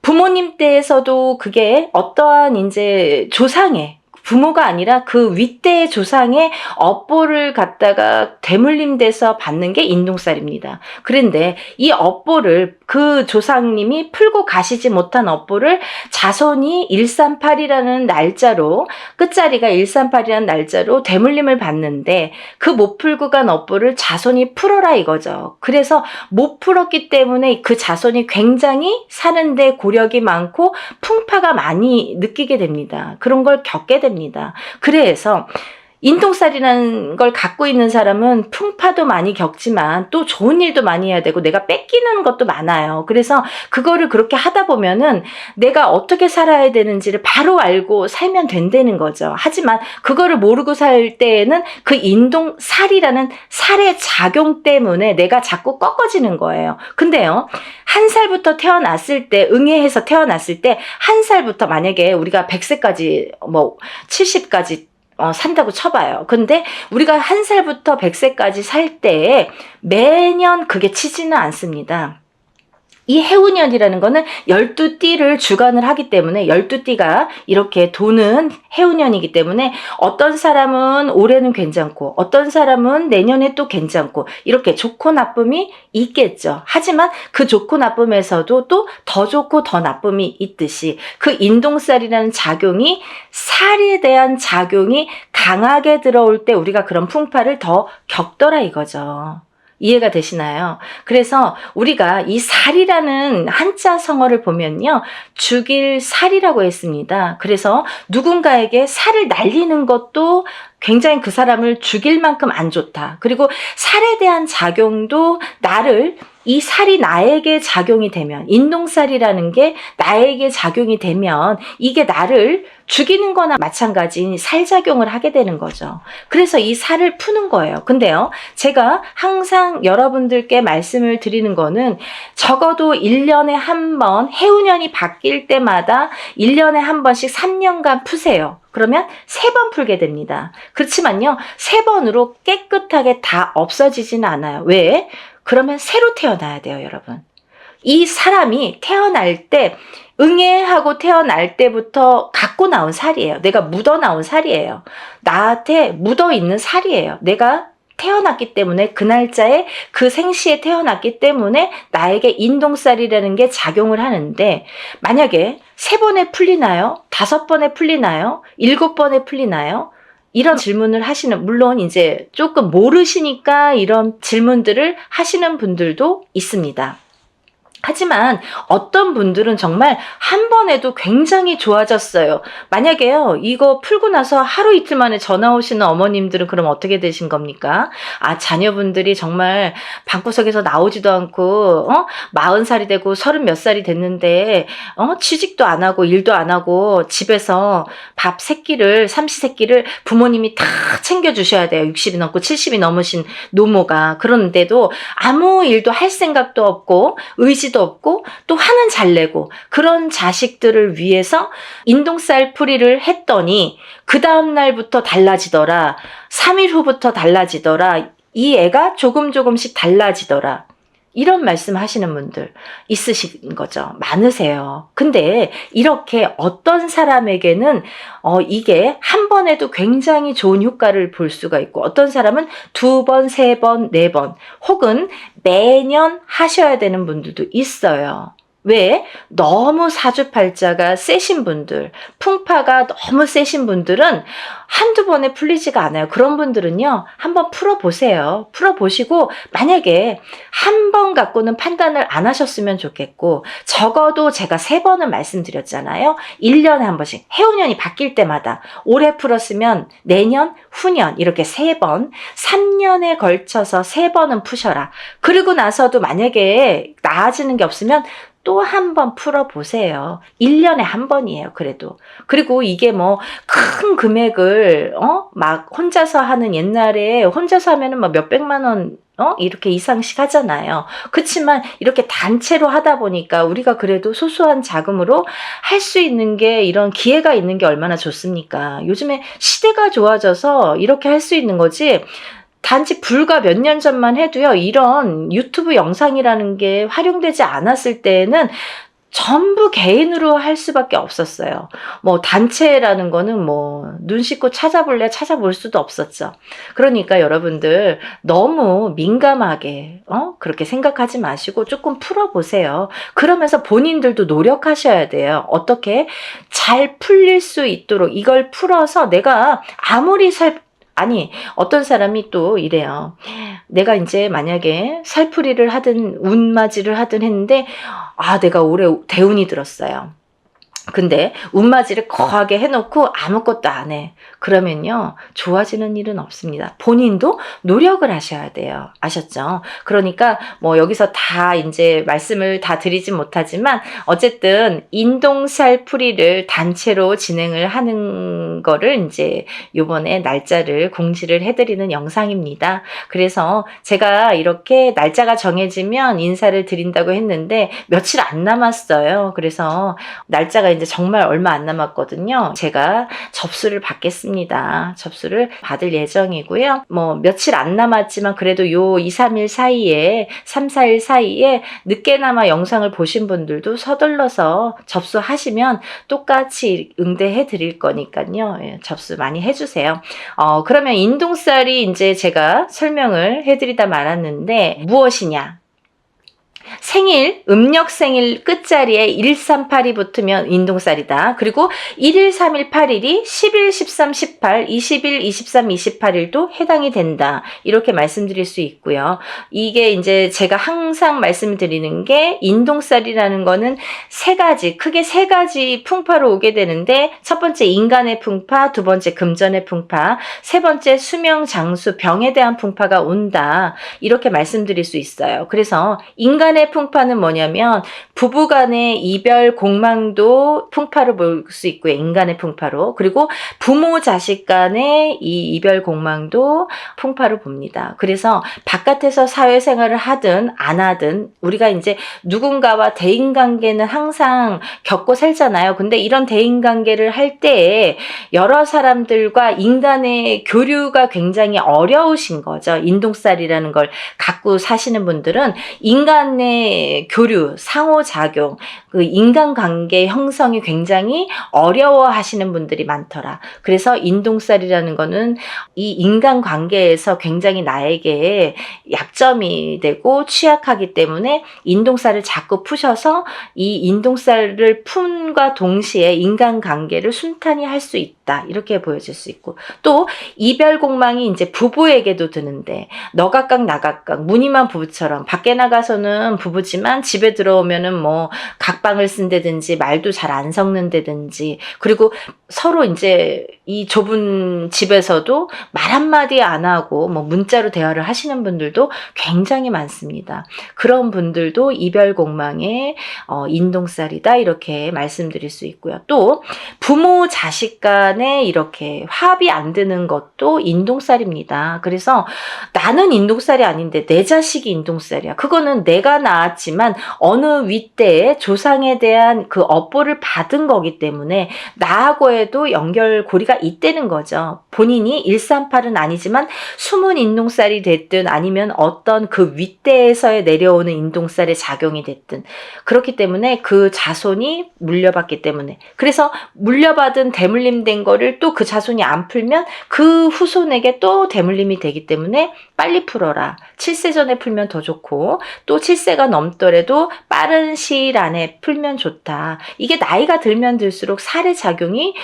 부모님 때에서도 그게 어떠한 이제 조상의 부모가 아니라 그 윗대의 조상의 업보를 갖다가 대물림돼서 받는 게 인동살입니다. 그런데 이 업보를 그 조상님이 풀고 가시지 못한 업보를 자손이 138이라는 날짜로 끝자리가 138이라는 날짜로 대물림을 받는데 그 못 풀고 간 업보를 자손이 풀어라 이거죠. 그래서 못 풀었기 때문에 그 자손이 굉장히 사는데 고력이 많고 풍파가 많이 느끼게 됩니다. 그런 걸 겪게 됩니다. 그래서 인동살이라는 걸 갖고 있는 사람은 풍파도 많이 겪지만 또 좋은 일도 많이 해야 되고 내가 뺏기는 것도 많아요. 그래서 그거를 그렇게 하다 보면은 내가 어떻게 살아야 되는지를 바로 알고 살면 된다는 거죠. 하지만 그거를 모르고 살 때에는 그 인동살이라는 살의 작용 때문에 내가 자꾸 꺾어지는 거예요. 근데요, 1살부터 태어났을 때 응애해서 태어났을 때 1살부터 만약에 우리가 100세까지 뭐 70까지 산다고 쳐봐요. 근데 우리가 1살부터 100세까지 살 때에 매년 그게 치지는 않습니다. 이 해운년이라는 거는 12띠를 주관을 하기 때문에 12띠가 이렇게 도는 해운년이기 때문에 어떤 사람은 올해는 괜찮고 어떤 사람은 내년에 또 괜찮고 이렇게 좋고 나쁨이 있겠죠. 하지만 그 좋고 나쁨에서도 또 더 좋고 더 나쁨이 있듯이 그 인동살이라는 작용이 살에 대한 작용이 강하게 들어올 때 우리가 그런 풍파를 더 겪더라 이거죠. 이해가 되시나요? 그래서 우리가 이 살이라는 한자 성어를 보면요. 죽일 살이라고 했습니다. 그래서 누군가에게 살을 날리는 것도 굉장히 그 사람을 죽일 만큼 안 좋다. 그리고 살에 대한 작용도 이 살이 나에게 작용이 되면, 인동살이라는 게 나에게 작용이 되면 이게 나를 죽이는 거나 마찬가지인 살작용을 하게 되는 거죠. 그래서 이 살을 푸는 거예요. 근데요, 제가 항상 여러분들께 말씀을 드리는 거는 적어도 1년에 한 번, 해운년이 바뀔 때마다 1년에 한 번씩 3년간 푸세요. 그러면 3번 풀게 됩니다. 그렇지만요, 3번으로 깨끗하게 다 없어지지는 않아요. 왜? 그러면 새로 태어나야 돼요, 여러분. 이 사람이 태어날 때, 응애하고 태어날 때부터 갖고 나온 살이에요. 내가 묻어 나온 살이에요. 나한테 묻어 있는 살이에요. 내가 태어났기 때문에 그 날짜에 그 생시에 태어났기 때문에 나에게 인동살이라는 게 작용을 하는데 만약에 3번에 풀리나요? 5번에 풀리나요? 7번에 풀리나요? 이런 질문을 하시는, 물론 이제 조금 모르시니까 이런 질문들을 하시는 분들도 있습니다. 하지만 어떤 분들은 정말 한 번에도 굉장히 좋아졌어요. 만약에요, 이거 풀고 나서 하루 이틀 만에 전화 오시는 어머님들은 그럼 어떻게 되신 겁니까? 자녀분들이 정말 방구석에서 나오지도 않고 40살이 되고 30 몇 살이 됐는데 취직도 안 하고 일도 안 하고 집에서 밥 세끼를, 삼시세끼를 부모님이 다 챙겨주셔야 돼요. 60이 넘고 70이 넘으신 노모가. 그런데도 아무 일도 할 생각도 없고 의지도 없고 또 화는 잘 내고 그런 자식들을 위해서 인동살 풀이를 했더니 그 다음날부터 달라지더라. 3일 후부터 달라지더라. 이 애가 조금씩 달라지더라. 이런 말씀 하시는 분들 있으신 거죠. 많으세요. 근데 이렇게 어떤 사람에게는 이게 한 번에도 굉장히 좋은 효과를 볼 수가 있고 어떤 사람은 2번, 3번, 4번 혹은 매년 하셔야 되는 분들도 있어요. 왜? 너무 사주팔자가 세신 분들, 풍파가 너무 세신 분들은 한두 번에 풀리지가 않아요. 그런 분들은요, 한번 풀어보세요. 풀어보시고, 만약에 한 번 갖고는 판단을 안 하셨으면 좋겠고, 적어도 제가 3번은 말씀드렸잖아요. 1년에 한 번씩, 해운년이 바뀔 때마다, 올해 풀었으면 내년, 후년, 이렇게 3번, 3년에 걸쳐서 3번은 푸셔라. 그리고 나서도 만약에 나아지는 게 없으면 또 한 번 풀어보세요. 1년에 한 번이에요, 그래도. 그리고 이게 뭐, 큰 금액을, 막 혼자서 하는 옛날에 혼자서 하면은 막 몇백만 원, 이렇게 이상씩 하잖아요. 그치만 이렇게 단체로 하다 보니까 우리가 그래도 소소한 자금으로 할 수 있는 게 이런 기회가 있는 게 얼마나 좋습니까? 요즘에 시대가 좋아져서 이렇게 할 수 있는 거지. 단지 불과 몇 년 전만 해도요, 이런 유튜브 영상이라는 게 활용되지 않았을 때에는 전부 개인으로 할 수밖에 없었어요. 뭐 단체라는 거는 뭐 눈 씻고 찾아볼래 찾아볼 수도 없었죠. 그러니까 여러분들 너무 민감하게 그렇게 생각하지 마시고 조금 풀어보세요. 그러면서 본인들도 노력하셔야 돼요. 어떻게 잘 풀릴 수 있도록 이걸 풀어서 내가 아무리 아니, 어떤 사람이 또 이래요. 내가 이제 만약에 살풀이를 하든 운맞이를 하든 했는데, 내가 올해 대운이 들었어요. 근데 운맞이를 거하게 해놓고 아무것도 안 해. 그러면요, 좋아지는 일은 없습니다. 본인도 노력을 하셔야 돼요. 아셨죠? 그러니까 뭐 여기서 다 이제 말씀을 다 드리진 못하지만 어쨌든 인동살 풀이를 단체로 진행을 하는 거를 이제 요번에 날짜를 공지를 해드리는 영상입니다. 그래서 제가 이렇게 날짜가 정해지면 인사를 드린다고 했는데 며칠 안 남았어요. 그래서 날짜가 이제 정말 얼마 안 남았거든요. 제가 접수를 받겠습니다. 접수를 받을 예정이고요. 뭐 며칠 안 남았지만 그래도 요 2, 3일 사이에 3, 4일 사이에 늦게나마 영상을 보신 분들도 서둘러서 접수하시면 똑같이 응대해 드릴 거니까요. 예, 접수 많이 해주세요. 그러면 인동살이 이제 제가 설명을 해드리다 말았는데 무엇이냐? 생일, 음력 생일 끝자리에 1382 붙으면 인동살이다. 그리고 1일, 3일, 8일이 10일, 13, 18, 20일, 23, 28일도 해당이 된다. 이렇게 말씀드릴 수 있고요. 이게 이제 제가 항상 말씀드리는 게 인동살이라는 거는 크게 세 가지 풍파로 오게 되는데 첫 번째 인간의 풍파, 두 번째 금전의 풍파, 세 번째 수명, 장수, 병에 대한 풍파가 온다. 이렇게 말씀드릴 수 있어요. 그래서 인간의 풍파는 뭐냐면 부부간의 이별 공망도 풍파로 볼 수 있고요. 인간의 풍파로. 그리고 부모 자식 간의 이 이별 공망도 풍파로 봅니다. 그래서 바깥에서 사회생활을 하든 안 하든 우리가 이제 누군가와 대인관계는 항상 겪고 살잖아요. 근데 이런 대인관계를 할 때에 여러 사람들과 인간의 교류가 굉장히 어려우신 거죠. 인동살이라는 걸 갖고 사시는 분들은 인간의 교류, 상호작용, 그 인간관계 형성이 굉장히 어려워하시는 분들이 많더라. 그래서 인동살이라는 거는 이 인간관계에서 굉장히 나에게 약점이 되고 취약하기 때문에 인동살을 자꾸 푸셔서 이 인동살을 푼과 동시에 인간관계를 순탄히 할 수 있다. 이렇게 보여질 수 있고 또 이별공망이 이제 부부에게도 드는데 너 각각 나 각각 무늬만 부부처럼 밖에 나가서는 부부지만 집에 들어오면은 뭐 각방을 쓴다든지 말도 잘 안 섞는다든지 그리고 서로 이제 이 좁은 집에서도 말 한마디 안 하고 뭐 문자로 대화를 하시는 분들도 굉장히 많습니다. 그런 분들도 이별공망의 인동살이다 이렇게 말씀드릴 수 있고요. 또 부모 자식 간에 이렇게 합이 안 드는 것도 인동살입니다. 그래서 나는 인동살이 아닌데 내 자식이 인동살이야. 그거는 내가 낳았지만 어느 윗대에 조상에 대한 그 업보를 받은 거기 때문에 나하고에도 연결고리가 있다는 거죠. 본인이 138은 아니지만 숨은 인동살이 됐든 아니면 어떤 그 윗대에서 내려오는 인동살의 작용이 됐든 그렇기 때문에 그 자손이 물려받기 때문에 그래서 물려받은 대물림된 거를 또 그 자손이 안 풀면 그 후손에게 또 대물림이 되기 때문에 빨리 풀어라. 7세 전에 풀면 더 좋고 또 7세가 넘더라도 빠른 시일 안에 풀면 좋다. 이게 나이가 들면 들수록 살의 작용이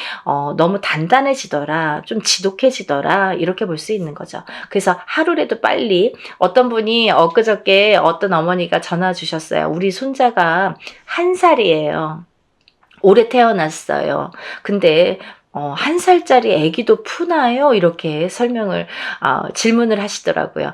너무 단단해지더라. 좀 지독해지더라. 이렇게 볼 수 있는 거죠. 그래서 하루라도 빨리 어떤 분이 엊그저께 어떤 어머니가 전화 주셨어요. 우리 손자가 1살이에요. 올해 태어났어요. 근데 1살짜리 아기도 푸나요? 이렇게 질문을 하시더라고요.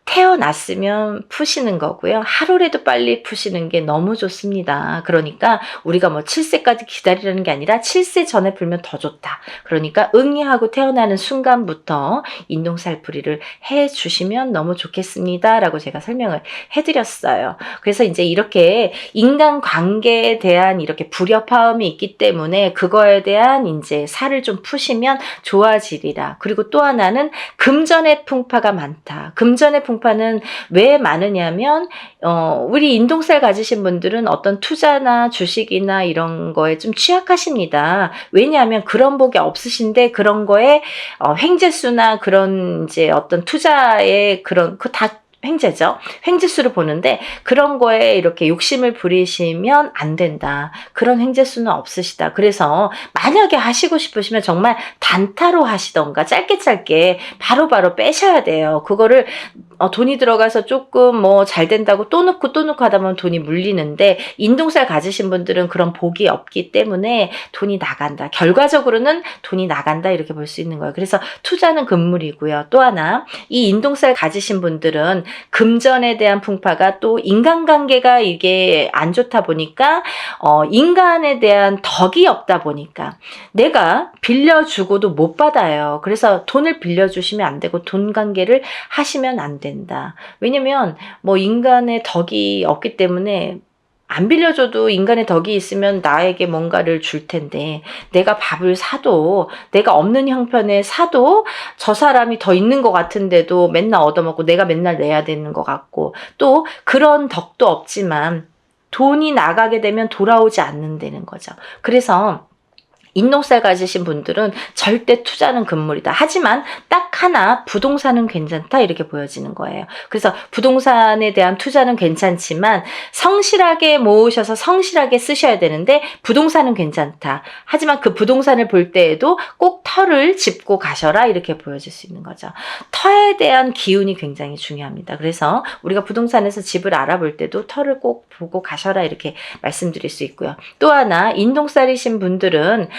태어났으면 푸시는 거고요. 하루라도 빨리 푸시는 게 너무 좋습니다. 그러니까 우리가 뭐 7세까지 기다리라는 게 아니라 7세 전에 풀면 더 좋다. 그러니까 응이하고 태어나는 순간부터 인동살풀이를 해주시면 너무 좋겠습니다. 라고 제가 설명을 해드렸어요. 그래서 이제 이렇게 인간관계에 대한 이렇게 불협화음이 있기 때문에 그거에 대한 이제 살을 좀 푸시면 좋아지리라. 그리고 또 하나는 금전의 풍파가 많다. 금전의 풍파는 왜 많으냐면 우리 인동살 가지신 분들은 어떤 투자나 주식이나 이런 거에 좀 취약하십니다. 왜냐하면 그런 복이 없으신데 그런 거에 횡재수나 그런 이제 어떤 투자의 그런 그 다 횡재죠. 횡재수를 보는데 그런 거에 이렇게 욕심을 부리시면 안 된다. 그런 횡재수는 없으시다. 그래서 만약에 하시고 싶으시면 정말 단타로 하시던가 짧게 바로바로 빼셔야 돼요. 그거를 돈이 들어가서 조금 뭐 잘 된다고 또 넣고 하다 보면 돈이 물리는데 인동살 가지신 분들은 그런 복이 없기 때문에 돈이 나간다. 결과적으로는 돈이 나간다 이렇게 볼 수 있는 거예요. 그래서 투자는 금물이고요. 또 하나 이 인동살 가지신 분들은 금전에 대한 풍파가 또 인간관계가 이게 안 좋다 보니까 인간에 대한 덕이 없다 보니까 내가 빌려주고도 못 받아요. 그래서 돈을 빌려주시면 안 되고 돈 관계를 하시면 안 된다. 왜냐면 뭐 인간의 덕이 없기 때문에 안 빌려줘도 인간의 덕이 있으면 나에게 뭔가를 줄 텐데 내가 밥을 사도 내가 없는 형편에 사도 저 사람이 더 있는 것 같은데도 맨날 얻어먹고 내가 맨날 내야 되는 것 같고 또 그런 덕도 없지만 돈이 나가게 되면 돌아오지 않는다는 거죠. 그래서 인동살 가지신 분들은 절대 투자는 금물이다. 하지만 딱 하나 부동산은 괜찮다 이렇게 보여지는 거예요. 그래서 부동산에 대한 투자는 괜찮지만 성실하게 모으셔서 성실하게 쓰셔야 되는데 부동산은 괜찮다. 하지만 그 부동산을 볼 때에도 꼭 터를 짚고 가셔라 이렇게 보여질 수 있는 거죠. 터에 대한 기운이 굉장히 중요합니다. 그래서 우리가 부동산에서 집을 알아볼 때도 터를 꼭 보고 가셔라 이렇게 말씀드릴 수 있고요. 또 하나 인동살이신 분들은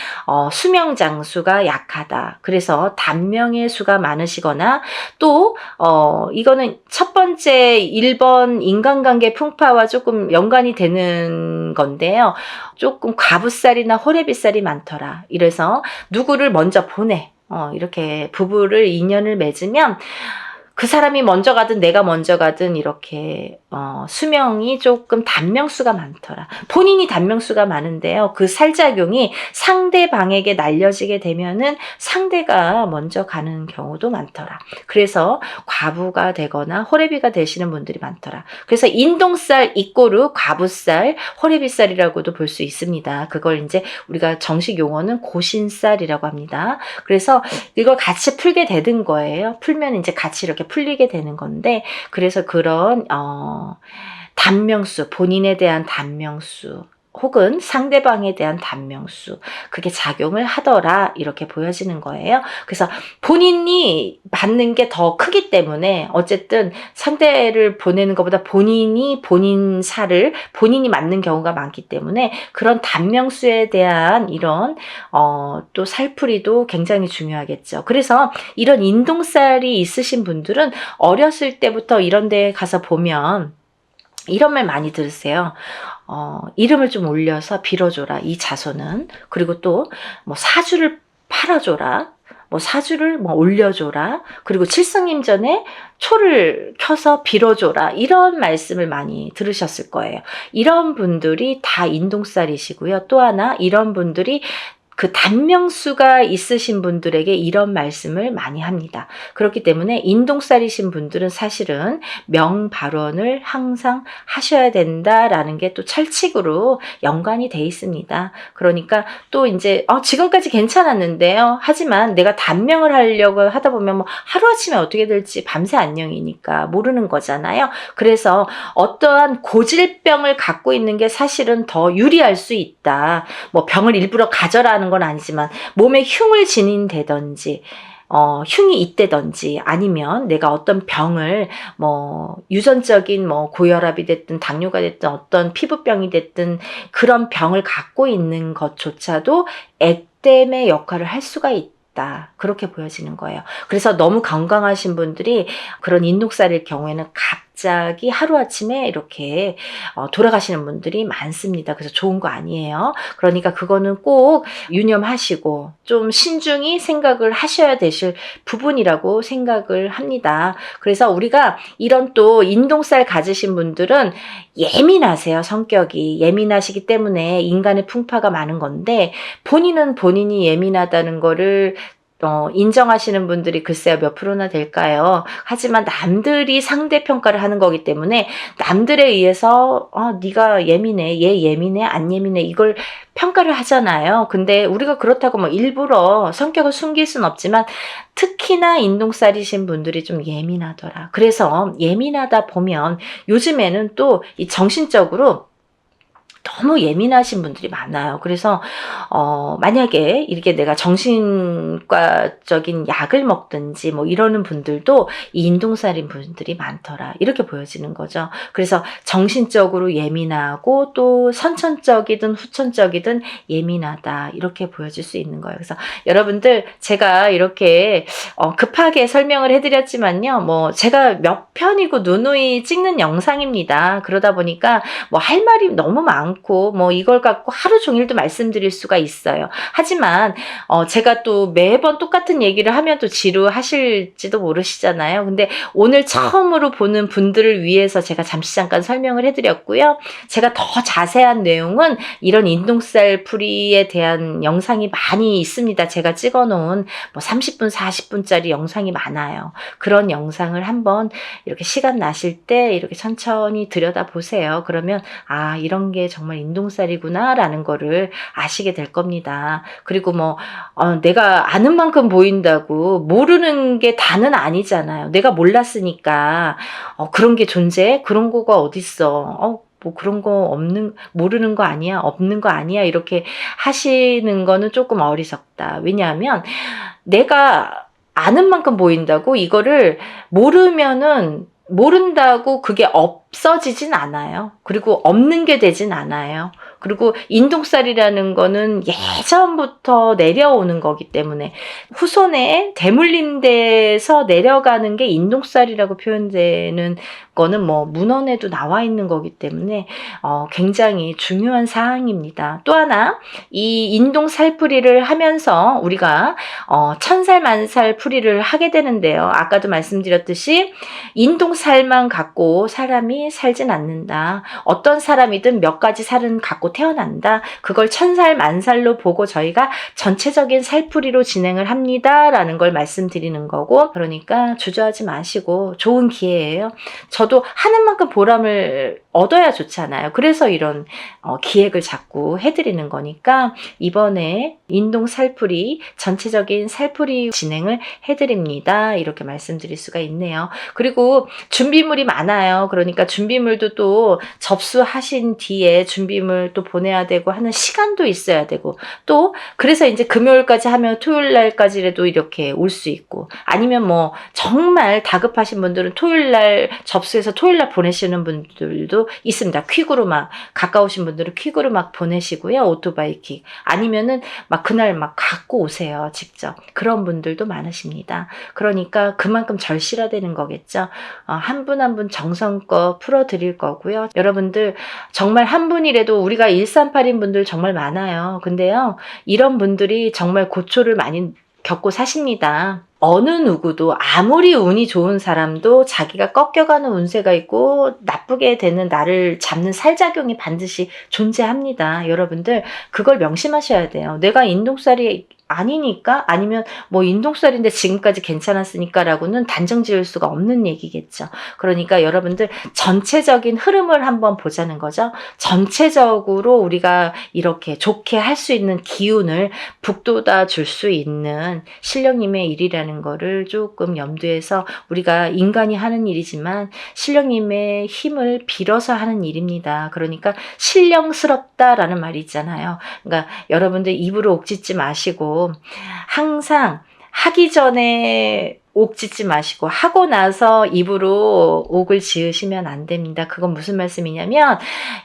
수명 장수가 약하다. 그래서 단명의 수가 많으시거나 또 이거는 첫 번째 1번 인간관계 풍파와 조금 연관이 되는 건데요. 조금 과부살이나 호래비살이 많더라. 이래서 누구를 먼저 보내. 이렇게 부부를 인연을 맺으면 그 사람이 먼저 가든 내가 먼저 가든 이렇게 수명이 조금 단명수가 많더라. 본인이 단명수가 많은데요. 그 살작용이 상대방에게 날려지게 되면은 상대가 먼저 가는 경우도 많더라. 그래서 과부가 되거나 호래비가 되시는 분들이 많더라. 그래서 인동살 이꼬르 과부살, 호래비살이라고도 볼 수 있습니다. 그걸 이제 우리가 정식 용어는 고신살이라고 합니다. 그래서 이걸 같이 풀게 되는 거예요. 풀면 이제 같이 이렇게 풀리게 되는 건데 그래서 그런 단명수, 본인에 대한 단명수 혹은 상대방에 대한 단명수 그게 작용을 하더라 이렇게 보여지는 거예요. 그래서 본인이 받는 게 더 크기 때문에 어쨌든 상대를 보내는 것보다 본인 살을 본인이 맞는 경우가 많기 때문에 그런 단명수에 대한 이런 또 살풀이도 굉장히 중요하겠죠. 그래서 이런 인동살이 있으신 분들은 어렸을 때부터 이런 데 가서 보면 이런 말 많이 들으세요. 이름을 좀 올려서 빌어줘라. 이 자손은. 그리고 또 뭐 사주를 팔아줘라. 뭐 사주를 뭐 올려줘라. 그리고 칠성님 전에 초를 켜서 빌어줘라. 이런 말씀을 많이 들으셨을 거예요. 이런 분들이 다 인동살이시고요. 또 하나 이런 분들이 그 단명수가 있으신 분들에게 이런 말씀을 많이 합니다. 그렇기 때문에 인동살이신 분들은 사실은 명발원을 항상 하셔야 된다라는 게 또 철칙으로 연관이 돼 있습니다. 그러니까 또 이제 지금까지 괜찮았는데요. 하지만 내가 단명을 하려고 하다 보면 뭐 하루아침에 어떻게 될지 밤새 안녕이니까 모르는 거잖아요. 그래서 어떠한 고질병을 갖고 있는 게 사실은 더 유리할 수 있다. 뭐 병을 일부러 가져라는 건 아니지만 몸에 흉을 지닌다든지 흉이 있다든지 아니면 내가 어떤 병을 뭐 유전적인 뭐 고혈압이 됐든 당뇨가 됐든 어떤 피부병이 됐든 그런 병을 갖고 있는 것조차도 액땜의 역할을 할 수가 있다. 그렇게 보여지는 거예요. 그래서 너무 건강하신 분들이 그런 인독살일 경우에는 갑자기 하루아침에 이렇게 돌아가시는 분들이 많습니다. 그래서 좋은 거 아니에요. 그러니까 그거는 꼭 유념하시고 좀 신중히 생각을 하셔야 되실 부분이라고 생각을 합니다. 그래서 우리가 이런 또 인동살 가지신 분들은 예민하세요. 성격이 예민하시기 때문에 인간의 풍파가 많은 건데 본인은 본인이 예민하다는 거를 인정하시는 분들이 글쎄요 몇 프로나 될까요? 하지만 남들이 상대평가를 하는 거기 때문에 남들에 의해서 네가 예민해, 얘 예민해, 안 예민해 이걸 평가를 하잖아요. 근데 우리가 그렇다고 뭐 일부러 성격을 숨길 순 없지만 특히나 인동살이신 분들이 좀 예민하더라. 그래서 예민하다 보면 요즘에는 또 이 정신적으로 너무 예민하신 분들이 많아요. 그래서 만약에 이렇게 내가 정신과적인 약을 먹든지 뭐 이러는 분들도 이 인동살인 분들이 많더라. 이렇게 보여지는 거죠. 그래서 정신적으로 예민하고 또 선천적이든 후천적이든 예민하다. 이렇게 보여질 수 있는 거예요. 그래서 여러분들 제가 이렇게 급하게 설명을 해드렸지만요. 뭐 제가 몇 편이고 누누이 찍는 영상입니다. 그러다 보니까 뭐 할 말이 너무 많고 뭐 이걸 갖고 하루 종일도 말씀드릴 수가 있어요. 하지만 제가 또 매번 똑같은 얘기를 하면 또 지루하실지도 모르시잖아요. 근데 오늘 처음으로 보는 분들을 위해서 제가 잠깐 설명을 해드렸고요. 제가 더 자세한 내용은 이런 인동살 풀이에 대한 영상이 많이 있습니다. 제가 찍어놓은 뭐 30분, 40분짜리 영상이 많아요. 그런 영상을 한번 이렇게 시간 나실 때 이렇게 천천히 들여다보세요. 그러면 이런 게 정말 인동살이구나 라는 거를 아시게 될 겁니다. 그리고 뭐 내가 아는 만큼 보인다고 모르는 게 다는 아니잖아요. 내가 몰랐으니까 그런 게 존재해? 그런 거가 어딨어? 뭐 그런 거 모르는 거 아니야? 없는 거 아니야? 이렇게 하시는 거는 조금 어리석다. 왜냐하면 내가 아는 만큼 보인다고 이거를 모른다고 그게 없어지진 않아요. 그리고 없는 게 되진 않아요. 그리고 인동살이라는 거는 예전부터 내려오는 거기 때문에 후손에 대물림돼서 내려가는 게 인동살이라고 표현되는 거는 뭐 문헌에도 나와 있는 거기 때문에 굉장히 중요한 사항입니다. 또 하나 이 인동살풀이를 하면서 우리가 천살 만살 풀이를 하게 되는데요. 아까도 말씀드렸듯이 인동살만 갖고 사람이 살진 않는다. 어떤 사람이든 몇 가지 살은 갖고 태어난다. 그걸 천살 만살로 보고 저희가 전체적인 살풀이로 진행을 합니다. 라는 걸 말씀드리는 거고 그러니까 주저하지 마시고 좋은 기회예요. 저도 하는 만큼 보람을 얻어야 좋잖아요. 그래서 이런 기획을 자꾸 해드리는 거니까 이번에 인동 살풀이 전체적인 살풀이 진행을 해드립니다. 이렇게 말씀드릴 수가 있네요. 그리고 준비물이 많아요. 그러니까 준비물도 또 접수하신 뒤에 준비물 또 보내야 되고 하는 시간도 있어야 되고 또 그래서 이제 금요일까지 하면 토요일 날까지라도 이렇게 올 수 있고 아니면 뭐 정말 다급하신 분들은 토요일 날 접수해서 토요일 날 보내시는 분들도 있습니다. 퀵으로 막 가까우신 분들은 퀵으로 막 보내시고요. 오토바이 퀵 아니면은 막 그날 막 갖고 오세요. 직접 그런 분들도 많으십니다. 그러니까 그만큼 절실화되는 거겠죠. 한 분 한 분 정성껏 풀어드릴 거고요. 여러분들 정말 한 분이라도 우리가 138인 분들 정말 많아요. 근데요 이런 분들이 정말 고초를 많이 겪고 사십니다. 어느 누구도 아무리 운이 좋은 사람도 자기가 꺾여가는 운세가 있고 나쁘게 되는 나를 잡는 살작용이 반드시 존재합니다. 여러분들 그걸 명심하셔야 돼요. 내가 인동살이 아니니까 아니면 뭐 인동살인데 지금까지 괜찮았으니까 라고는 단정 지을 수가 없는 얘기겠죠. 그러니까 여러분들 전체적인 흐름을 한번 보자는 거죠. 전체적으로 우리가 이렇게 좋게 할 수 있는 기운을 북돋아 줄 수 있는 신령님의 일이라는 거를 조금 염두에서 우리가 인간이 하는 일이지만 신령님의 힘을 빌어서 하는 일입니다. 그러니까 신령스럽다라는 말이 있잖아요. 그러니까 여러분들 입으로 옥짓지 마시고 항상 하기 전에 옥 짓지 마시고 하고 나서 입으로 옥을 지으시면 안 됩니다. 그건 무슨 말씀이냐면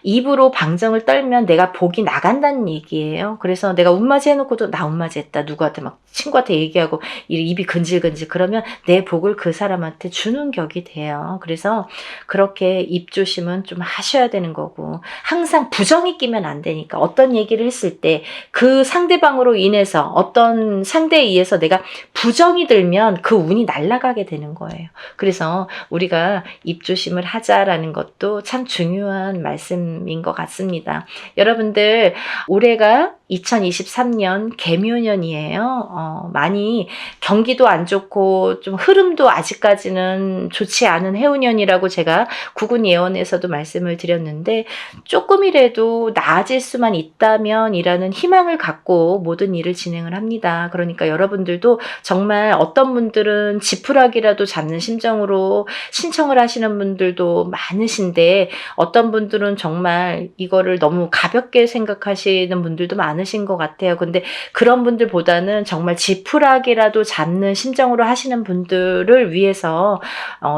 입으로 방정을 떨면 내가 복이 나간다는 얘기예요. 그래서 내가 운맞이 해놓고도 나 운맞이 했다. 누구한테 막 친구한테 얘기하고 입이 근질근질 그러면 내 복을 그 사람한테 주는 격이 돼요. 그래서 그렇게 입 조심은 좀 하셔야 되는 거고 항상 부정이 끼면 안 되니까 어떤 얘기를 했을 때 그 상대방으로 인해서 어떤 상대에 의해서 내가 부정이 들면 그 운이 날아가게 되는 거예요. 그래서 우리가 입조심을 하자라는 것도 참 중요한 말씀인 것 같습니다. 여러분들 올해가 2023년 개묘년이에요. 많이 경기도 안 좋고 좀 흐름도 아직까지는 좋지 않은 해운년이라고 제가 구군 예언에서도 말씀을 드렸는데 조금이라도 나아질 수만 있다면 이라는 희망을 갖고 모든 일을 진행을 합니다. 그러니까 여러분들도 정말 어떤 분들은 지푸라기라도 잡는 심정으로 신청을 하시는 분들도 많으신데 어떤 분들은 정말 이거를 너무 가볍게 생각하시는 분들도 많으신 것 같아요. 근데 그런 분들보다는 정말 지푸라기라도 잡는 심정으로 하시는 분들을 위해서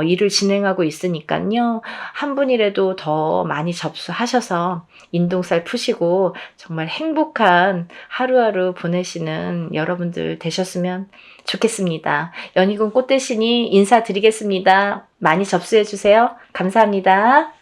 일을 진행하고 있으니까요. 한 분이라도 더 많이 접수하셔서 인동살 푸시고 정말 행복한 하루하루 보내시는 여러분들 되셨으면 좋겠습니다. 연희군 꽃대신이 인사드리겠습니다. 많이 접수해 주세요. 감사합니다.